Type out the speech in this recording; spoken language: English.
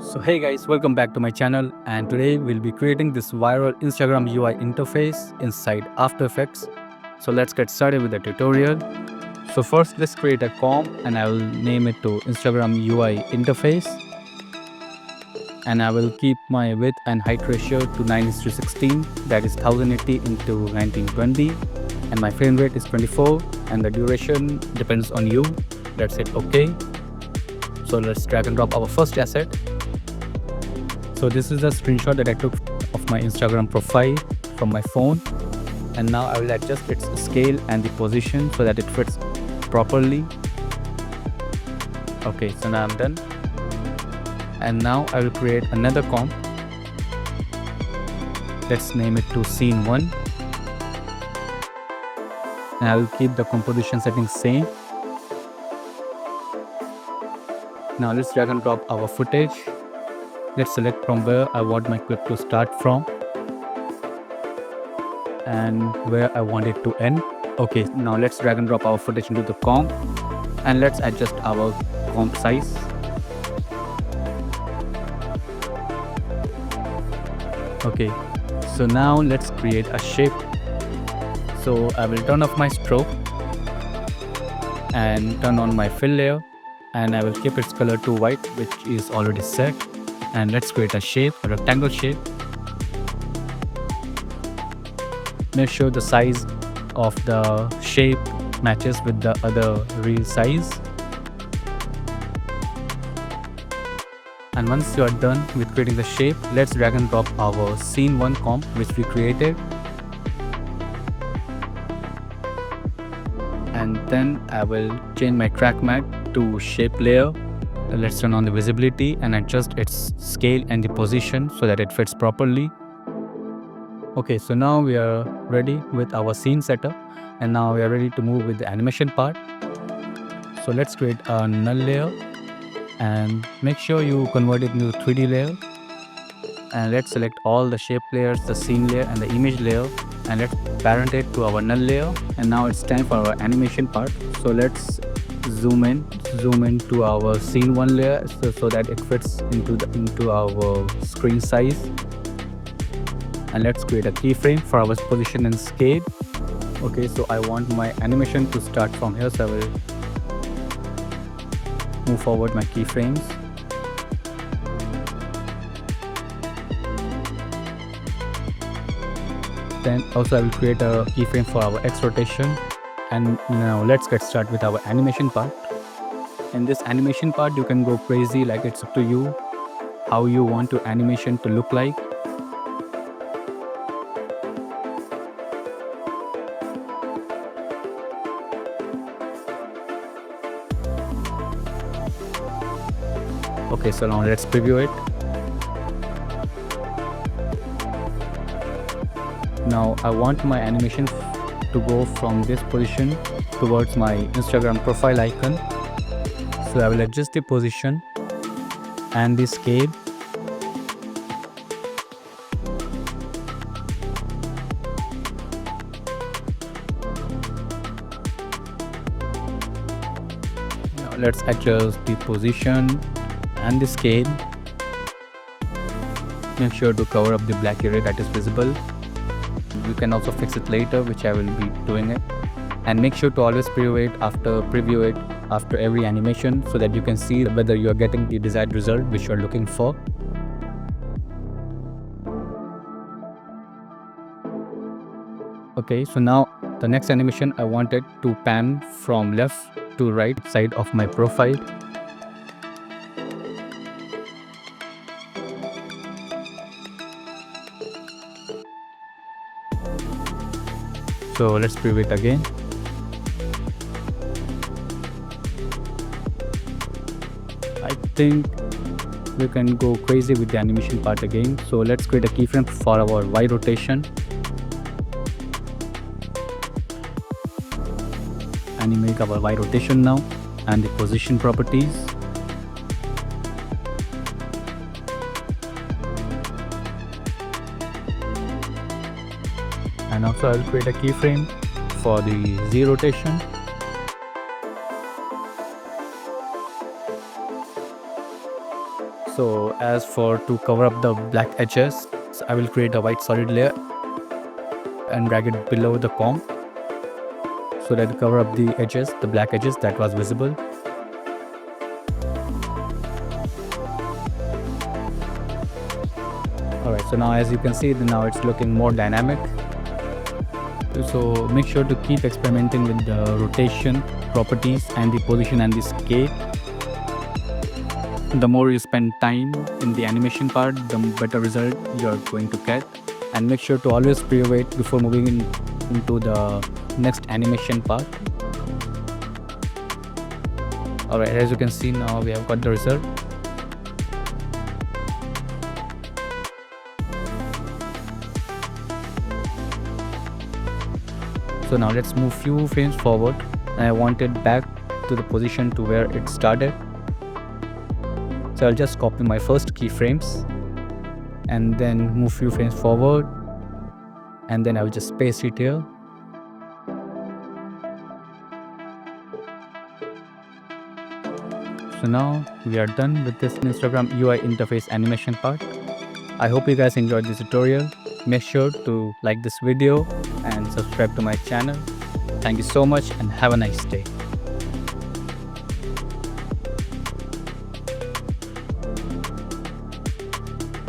So hey guys, welcome back to my channel, and today we'll be creating this viral Instagram UI interface inside After Effects. So let's get started with the tutorial. So first let's create a comp and I will name it to Instagram UI interface. And I will keep my width and height ratio to 9:16, that is 1080 into 1920. And my frame rate is 24 and the duration depends on you. Let's hit OK. So let's drag and drop our first asset. So this is a screenshot that I took of my Instagram profile from my phone, and now I will adjust its scale and the position so that it fits properly. Okay, so now I'm done. And now I will create another comp. Let's name it to scene 1. And I will keep the composition settings same. Now let's drag and drop our footage. Let's select from where I want my clip to start from and where I want it to end. Okay, now let's drag and drop our footage into the comp and let's adjust our comp size. Okay, so now let's create a shape. So I will turn off my stroke and turn on my fill layer, and I will keep its color to white, which is already set. And let's create a shape, a rectangle shape. Make sure the size of the shape matches with the other real size. And once you are done with creating the shape, let's drag and drop our scene 1 comp which we created. And then I will change my track matte to shape layer. Let's turn on the visibility and adjust its scale and the position so that it fits properly. Okay, so now we are ready with our scene setup, and now we are ready to move with the animation part. So let's create a null layer and make sure you convert it into 3D layer. And let's select all the shape layers, the scene layer and the image layer, and let's parent it to our null layer. And now it's time for our animation part. So let's zoom in to our scene 1 layer so that it fits into our screen size. And let's create a keyframe for our position and scale. Okay, so I want my animation to start from here, so I will move forward my keyframes. Then also I will create a keyframe for our X rotation. And now let's get started with our animation part. In this animation part, you can go crazy, like it's up to you how you want your animation to look like. Okay, so now let's preview it. Now I want my animation to go from this position towards my Instagram profile icon. So I will adjust the position and the scale. Now let's adjust the position and the scale. Make sure to cover up the black area that is visible. You can also fix it later, which I will be doing it. And make sure to always preview it after every animation so that you can see whether you are getting the desired result which you are looking for. Okay, so now the next animation, I want it to pan from left to right side of my profile. So let's preview it again. I think we can go crazy with the animation part again. So let's create a keyframe for our Y rotation. Animate our Y rotation now and the position properties. And also I will create a keyframe for the Z rotation. So as for to cover up the black edges, so I will create a white solid layer and drag it below the comp so that to cover up the edges, the black edges that was visible. Alright, so now as you can see, now it's looking more dynamic. So make sure to keep experimenting with the rotation properties and the position and the scale. The more you spend time in the animation part, the better result you're going to get. And make sure to always preview it before moving into the next animation part. Alright, as you can see, now we have got the result. So now let's move few frames forward, and I want it back to the position to where it started. So I'll just copy my first keyframes and then move few frames forward, and then I will just paste it here. So now we are done with this Instagram UI interface animation part. I hope you guys enjoyed this tutorial. Make sure to like this video and subscribe to my channel. Thank you so much and have a nice day.